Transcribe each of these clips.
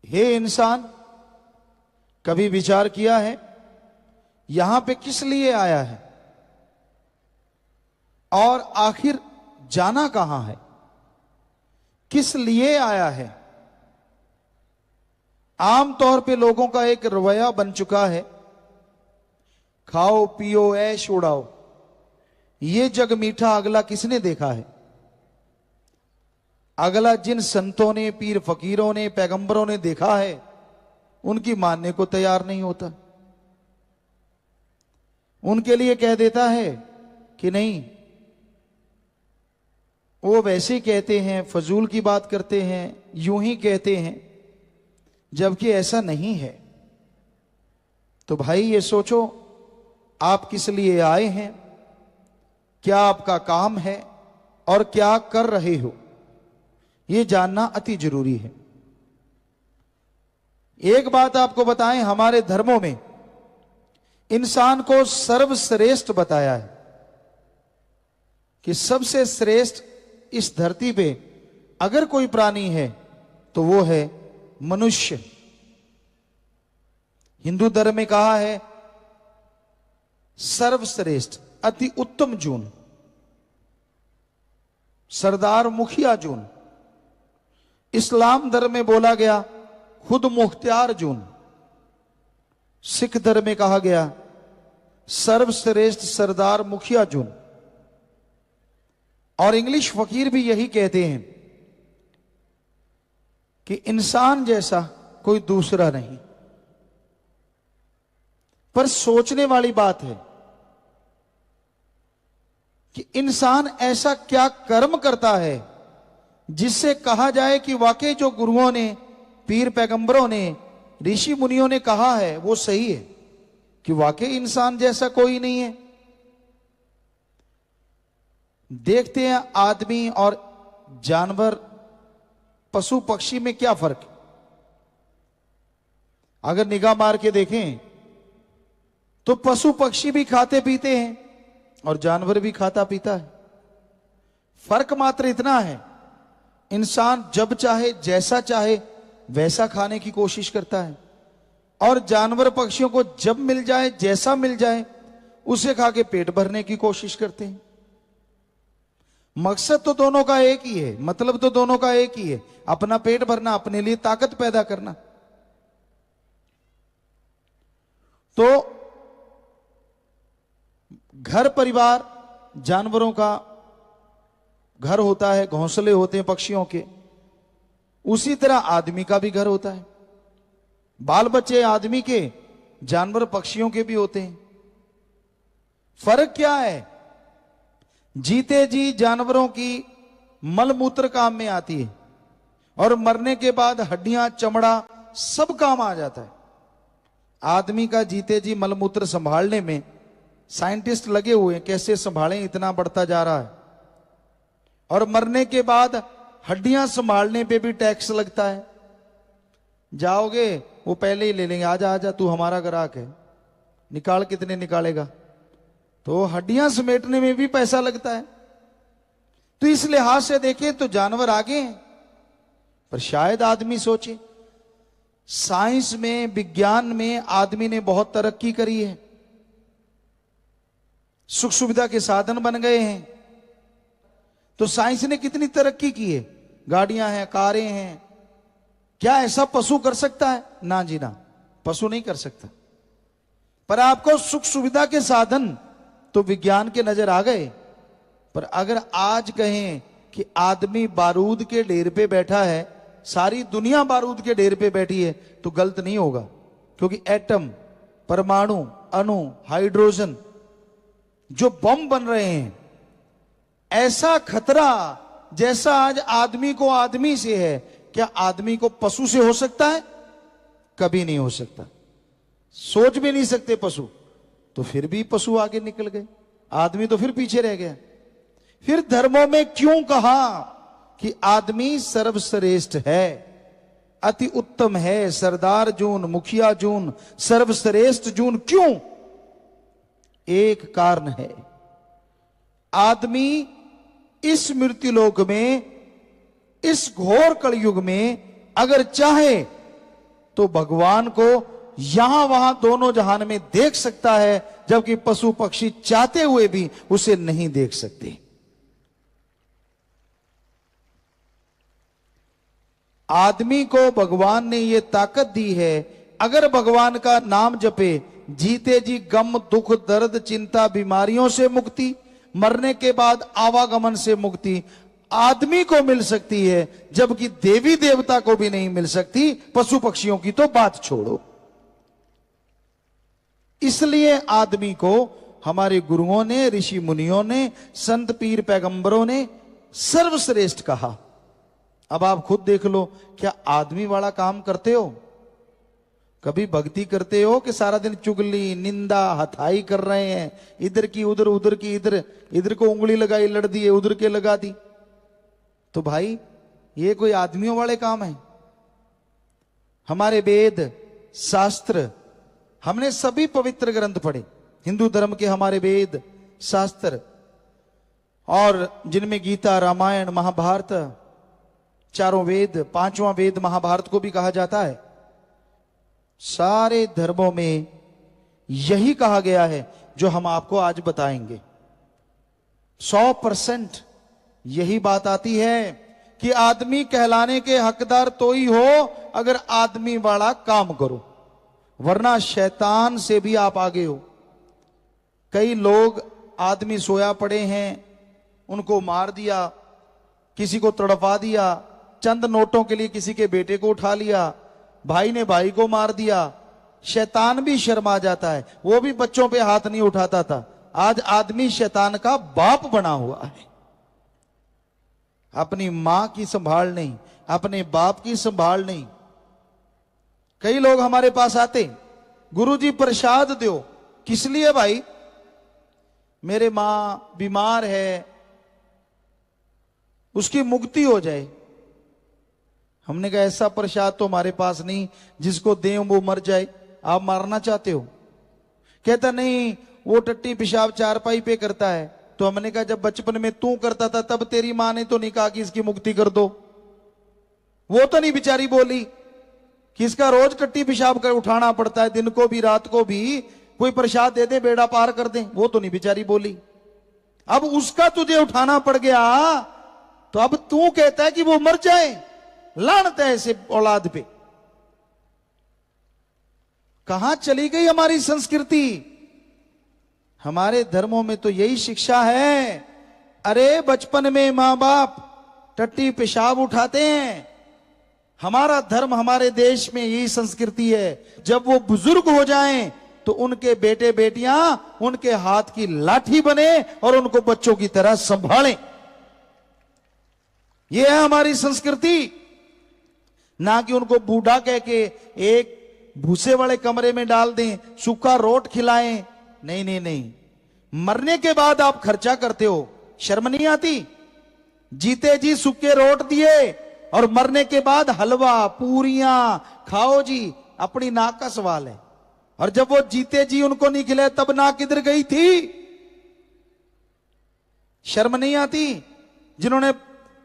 हे इंसान, कभी विचार किया है यहां पे किस लिए आया है और आखिर जाना कहां है? किस लिए आया है? आमतौर पे लोगों का एक रवैया बन चुका है, खाओ पियो ऐश उड़ाओ, ये जग मीठा अगला किसने देखा है? अगला जिन संतों ने, पीर फकीरों ने, पैगंबरों ने देखा है, उनकी मानने को तैयार नहीं होता। उनके लिए कह देता है कि नहीं, वो वैसे ही कहते हैं, फजूल की बात करते हैं, यूं ही कहते हैं, जबकि ऐसा नहीं है। तो भाई ये सोचो, आप किस लिए आए हैं, क्या आपका काम है और क्या कर रहे हो, यह जानना अति जरूरी है। एक बात आपको बताएं, हमारे धर्मों में इंसान को सर्वश्रेष्ठ बताया है कि सबसे श्रेष्ठ इस धरती पे अगर कोई प्राणी है तो वो है मनुष्य। हिंदू धर्म में कहा है सर्वश्रेष्ठ, अति उत्तम जून, सरदार मुखिया जून। इस्लाम धर्म में बोला गया खुद मुख्तियार जून। सिख धर्म में कहा गया सर्वश्रेष्ठ सरदार मुखिया जून। और इंग्लिश फकीर भी यही कहते हैं कि इंसान जैसा कोई दूसरा नहीं। पर सोचने वाली बात है कि इंसान ऐसा क्या कर्म करता है जिससे कहा जाए कि वाकई जो गुरुओं ने, पीर पैगंबरों ने, ऋषि मुनियों ने कहा है वो सही है, कि वाकई इंसान जैसा कोई नहीं है। देखते हैं आदमी और जानवर, पशु पक्षी में क्या फर्क है। अगर निगाह मार के देखें तो पशु पक्षी भी खाते पीते हैं और जानवर भी खाता पीता है। फर्क मात्र इतना है, इंसान जब चाहे, जैसा चाहे वैसा खाने की कोशिश करता है, और जानवर पक्षियों को जब मिल जाए, जैसा मिल जाए, उसे खा के पेट भरने की कोशिश करते हैं। मकसद तो दोनों का एक ही है, मतलब तो दोनों का एक ही है, अपना पेट भरना, अपने लिए ताकत पैदा करना। तो घर परिवार जानवरों का घर होता है, घोंसले होते हैं पक्षियों के, उसी तरह आदमी का भी घर होता है। बाल बच्चे आदमी के, जानवर पक्षियों के भी होते हैं। फर्क क्या है? जीते जी जानवरों की मलमूत्र काम में आती है और मरने के बाद हड्डियां, चमड़ा सब काम आ जाता है। आदमी का जीते जी मलमूत्र संभालने में साइंटिस्ट लगे हुए हैं, कैसे संभालें, इतना बढ़ता जा रहा है। और मरने के बाद हड्डियां संभालने पे भी टैक्स लगता है। जाओगे वो पहले ही ले लेंगे, आजा आजा तू हमारा ग्राहक है, निकाल, कितने निकालेगा। तो हड्डियां समेटने में भी पैसा लगता है। तो इस लिहाज से देखें तो जानवर आगे हैं। पर शायद आदमी सोचे, साइंस में, विज्ञान में आदमी ने बहुत तरक्की करी है, सुख सुविधा के साधन बन गए हैं। तो साइंस ने कितनी तरक्की की है, गाड़ियां हैं, कारें हैं, क्या ऐसा पशु कर सकता है? ना जी ना, पशु नहीं कर सकता। पर आपको सुख सुविधा के साधन तो विज्ञान के नजर आ गए। पर अगर आज कहें कि आदमी बारूद के ढेर पे बैठा है, सारी दुनिया बारूद के ढेर पे बैठी है, तो गलत नहीं होगा। क्योंकि एटम, परमाणु, अणु, हाइड्रोजन जो बम बन रहे हैं, ऐसा खतरा जैसा आज आदमी को आदमी से है, क्या आदमी को पशु से हो सकता है? कभी नहीं हो सकता। सोच भी नहीं सकते पशु। तो फिर भी पशु आगे निकल गए, आदमी तो फिर पीछे रह गया। फिर धर्मों में क्यों कहा कि आदमी सर्वश्रेष्ठ है, अति उत्तम है, सरदार जून, मुखिया जून, सर्वश्रेष्ठ जून? क्यों? एक कारण है, आदमी इस मृत्युलोक में, इस घोर कलयुग में अगर चाहे तो भगवान को यहां वहां दोनों जहान में देख सकता है, जबकि पशु पक्षी चाहते हुए भी उसे नहीं देख सकते। आदमी को भगवान ने यह ताकत दी है, अगर भगवान का नाम जपे, जीते जी गम दुख दर्द चिंता बीमारियों से मुक्ति, मरने के बाद आवागमन से मुक्ति आदमी को मिल सकती है, जबकि देवी देवता को भी नहीं मिल सकती, पशु पक्षियों की तो बात छोड़ो। इसलिए आदमी को हमारे गुरुओं ने, ऋषि मुनियों ने, संत पीर पैगंबरों ने सर्वश्रेष्ठ कहा। अब आप खुद देख लो, क्या आदमी वाला काम करते हो? कभी भक्ति करते हो कि सारा दिन चुगली निंदा हथाई कर रहे हैं, इधर की उधर, उधर की इधर, इधर को उंगली लगाई लड़ दी, उधर के लगा दी? तो भाई ये कोई आदमियों वाले काम है? हमारे वेद शास्त्र, हमने सभी पवित्र ग्रंथ पढ़े, हिंदू धर्म के हमारे वेद शास्त्र, और जिनमें गीता रामायण महाभारत, चारों वेद, पांचवा वेद महाभारत को भी कहा जाता है, सारे धर्मों में यही कहा गया है जो हम आपको आज बताएंगे। 100% यही बात आती है कि आदमी कहलाने के हकदार तो ही हो अगर आदमी वाला काम करो, वरना शैतान से भी आप आगे हो। कई लोग आदमी सोया पड़े हैं, उनको मार दिया, किसी को तड़पा दिया, चंद नोटों के लिए किसी के बेटे को उठा लिया, भाई ने भाई को मार दिया। शैतान भी शर्मा जाता है, वो भी बच्चों पे हाथ नहीं उठाता था, आज आदमी शैतान का बाप बना हुआ है। अपनी मां की संभाल नहीं, अपने बाप की संभाल नहीं। कई लोग हमारे पास आते, गुरुजी प्रसाद दो। किस लिए भाई? मेरे मां बीमार है, उसकी मुक्ति हो जाए। हमने कहा ऐसा प्रसाद तो हमारे पास नहीं, जिसको दें वो मर जाए। आप मारना चाहते हो? कहता नहीं, वो टट्टी पेशाब चारपाई पे करता है। तो हमने कहा जब बचपन में तू करता था तब तेरी मां ने तो नहीं कहा कि इसकी मुक्ति कर दो? वो तो नहीं बेचारी बोली कि इसका रोज टट्टी पेशाब कर उठाना पड़ता है, दिन को भी रात को भी, कोई प्रसाद दे दे बेड़ा पार कर दे? वो तो नहीं बेचारी बोली। अब उसका तुझे उठाना पड़ गया, तो अब तू कहता है कि वो मर जाए। लानत है ऐसे औलाद पे। कहां चली गई हमारी संस्कृति? हमारे धर्मों में तो यही शिक्षा है। अरे बचपन में मां बाप टट्टी पेशाब उठाते हैं। हमारा धर्म, हमारे देश में यही संस्कृति है। जब वो बुजुर्ग हो जाएं तो उनके बेटे बेटियां उनके हाथ की लाठी बने और उनको बच्चों की तरह संभालें। यह है हमारी संस्कृति। ना कि उनको बूढ़ा कह के एक भूसे वाले कमरे में डाल दें, सूखा रोट खिलाएं। नहीं नहीं नहीं, मरने के बाद आप खर्चा करते हो, शर्म नहीं आती? जीते जी सूखे रोट दिए और मरने के बाद हलवा पूरियां खाओ जी, अपनी नाक का सवाल है। और जब वो जीते जी उनको नहीं खिलाए तब नाक किधर गई थी? शर्म नहीं आती? जिन्होंने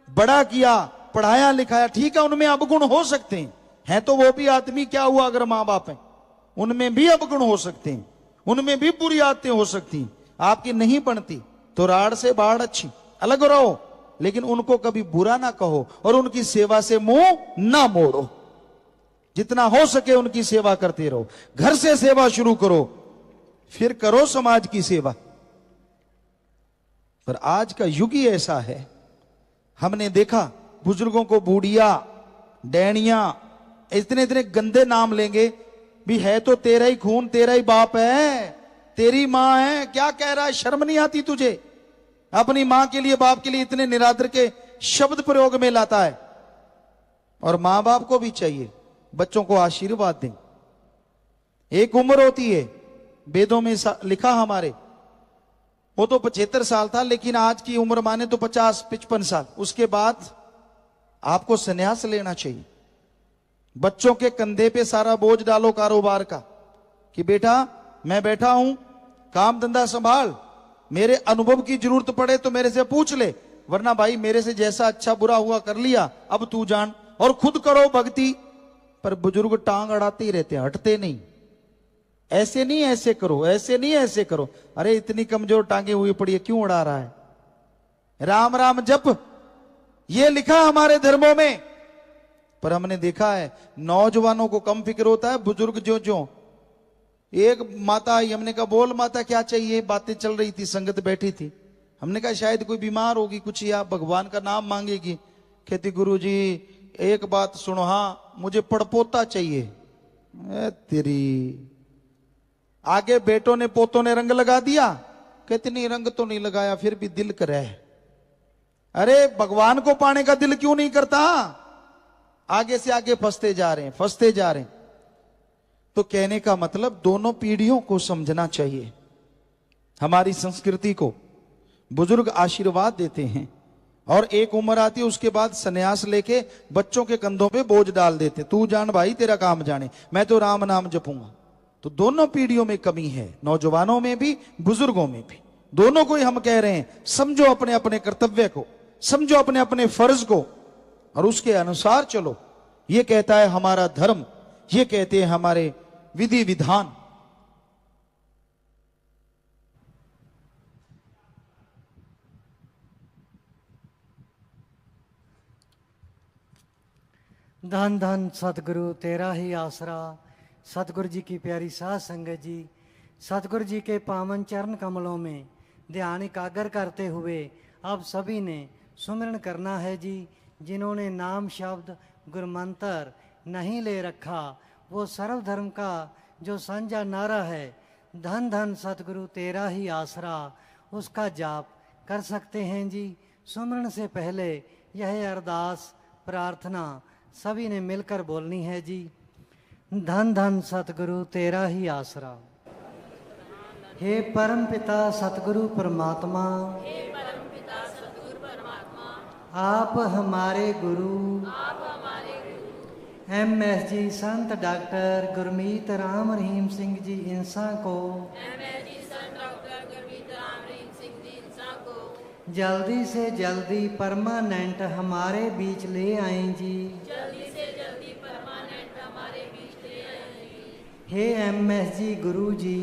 बड़ा किया, पढ़ाया लिखाया, ठीक है उनमें अवगुण हो सकते हैं, तो वो भी आदमी, क्या हुआ अगर मां बाप है? उनमें भी अवगुण हो सकते हैं, उनमें भी बुरी आदतें हो सकती। आपकी नहीं बनती तो राड़ से बाढ़ अच्छी, अलग रहो, लेकिन उनको कभी बुरा ना कहो और उनकी सेवा से मुंह ना मोड़ो। जितना हो सके उनकी सेवा करते रहो। घर से सेवा शुरू करो, फिर करो समाज की सेवा। पर आज का युग ही ऐसा है। हमने देखा बुजुर्गों को बूढ़िया, डैनिया, इतने इतने गंदे नाम लेंगे भी। है तो तेरा ही खून, तेरा ही बाप है, तेरी मां है, क्या कह रहा है? शर्म नहीं आती तुझे? अपनी मां के लिए, बाप के लिए इतने निरादर के शब्द प्रयोग में लाता है। और मां बाप को भी चाहिए बच्चों को आशीर्वाद दें। एक उम्र होती है, वेदों में लिखा हमारे, वो तो 75 साल था, लेकिन आज की उम्र माने तो 50-55 साल। उसके बाद आपको संन्यास लेना चाहिए। बच्चों के कंधे पे सारा बोझ डालो कारोबार का, कि बेटा मैं बैठा हूं, काम धंधा संभाल, मेरे अनुभव की जरूरत पड़े तो मेरे से पूछ ले, वरना भाई मेरे से जैसा अच्छा बुरा हुआ कर लिया, अब तू जान। और खुद करो भक्ति, पर बुजुर्ग टांग अड़ाते ही रहते हैं, हटते नहीं। ऐसे नहीं ऐसे करो, ऐसे नहीं ऐसे करो। अरे इतनी कमजोर टांगे हुई पड़ी है, क्यों उड़ा रहा है? राम राम जप, ये लिखा हमारे धर्मों में। पर हमने देखा है नौजवानों को कम फिक्र होता है, बुजुर्ग जो जो। एक माता आई, हमने कहा बोल माता क्या चाहिए? बातें चल रही थी, संगत बैठी थी। हमने कहा शायद कोई बीमार होगी कुछ, या भगवान का नाम मांगेगी। कहती गुरुजी एक बात सुनो, हाँ मुझे पड़पोता चाहिए। तेरी आगे बेटों ने पोतों ने रंग लगा दिया। कहती नहीं रंग तो नहीं लगाया, फिर भी दिल करे। अरे भगवान को पाने का दिल क्यों नहीं करता? आगे से आगे फंसते जा रहे हैं, फंसते जा रहे हैं। तो कहने का मतलब दोनों पीढ़ियों को समझना चाहिए। हमारी संस्कृति को बुजुर्ग आशीर्वाद देते हैं, और एक उम्र आती है उसके बाद सन्यास लेके बच्चों के कंधों पे बोझ डाल देते, तू जान भाई तेरा काम जाने, मैं तो राम नाम जपूंगा। तो दोनों पीढ़ियों में कमी है, नौजवानों में भी बुजुर्गों में भी। दोनों को ही हम कह रहे हैं समझो अपने अपने कर्तव्य को, समझो अपने अपने फर्ज को, और उसके अनुसार चलो। ये कहता है हमारा धर्म, ये कहते हैं हमारे विधि विधान। धन धन सतगुरु तेरा ही आसरा। सतगुरु जी की प्यारी साध संगत जी, सतगुरु जी के पावन चरण कमलों में ध्यान एकाग्र करते हुए अब सभी ने सुमिरन करना है जी। जिन्होंने नाम शब्द गुरमंत्र नहीं ले रखा, वो सर्वधर्म का जो साझा नारा है, धन धन सतगुरु तेरा ही आसरा, उसका जाप कर सकते हैं जी। सुमिरन से पहले यह अरदास प्रार्थना सभी ने मिलकर बोलनी है जी। धन धन सतगुरु तेरा ही आसरा। हे परम पिता सतगुरु परमात्मा, आप हमारे गुरु MSG संत डॉक्टर गुरमीत राम रहीम सिंह जी इंसा को जल्दी से जल्दी परमानेंट हमारे बीच ले आए जी। हे MSG गुरु जी,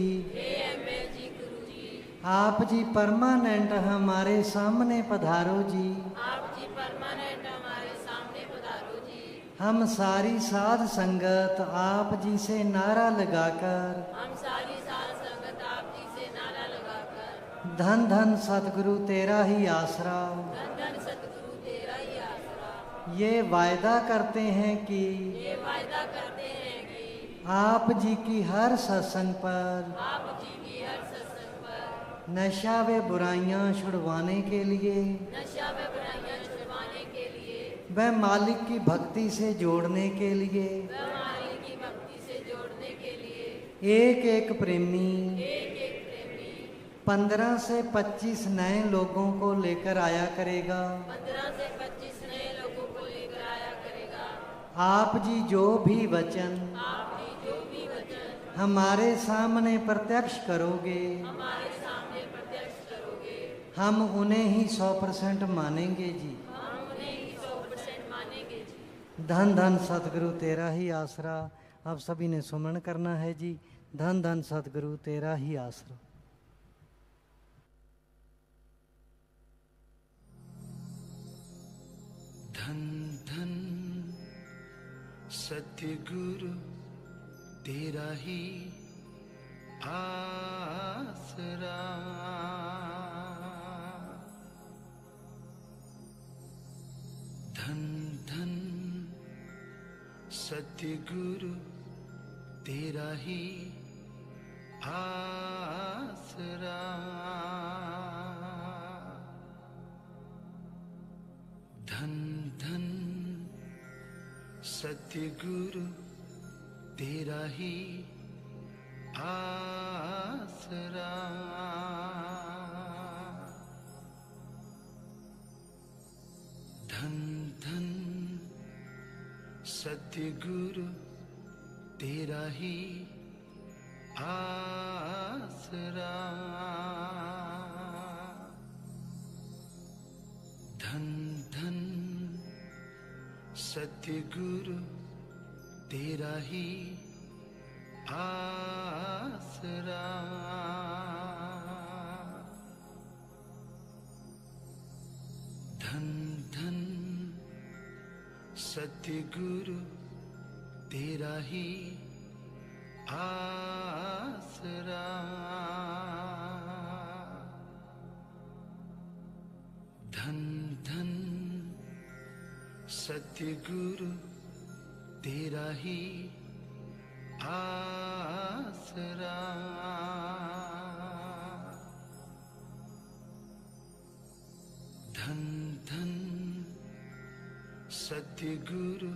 आप जी परमानेंट हमारे सामने पधारो जी। हम सारी साध संगत आप जी से नारा लगाकर धन धन सतगुरु तेरा ही आसरा, ये वायदा करते हैं कि आप जी की हर सत्संग पर नशा व बुराइयां छुड़वाने के लिए व मालिक की भक्ति से जोड़ने के लिए एक एक प्रेमी 15 से 25 नए लोगों को लेकर आया करेगा। आप जी जो भी वचन हमारे सामने प्रत्यक्ष करोगे, हम उन्हें ही 100% मानेंगे जी। धन धन सतगुरु तेरा ही आसरा। अब सभी ने सुमरण करना है जी। धन धन सतगुरु तेरा ही आसरा। धन धन सतगुरु तेरा ही आसरा। धन धन सतगुरु तेरा ही आसरा। धन धन सतगुरु तेरा ही आसरा। धन धन सतगुरु तेरा ही आसरा। धन धन सतगुरु तेरा ही आसरा। धन धन सतगुरु तेरा ही आसरा। धन धन सतगुरु तेरा ही आसरा। धन धन सतगुरु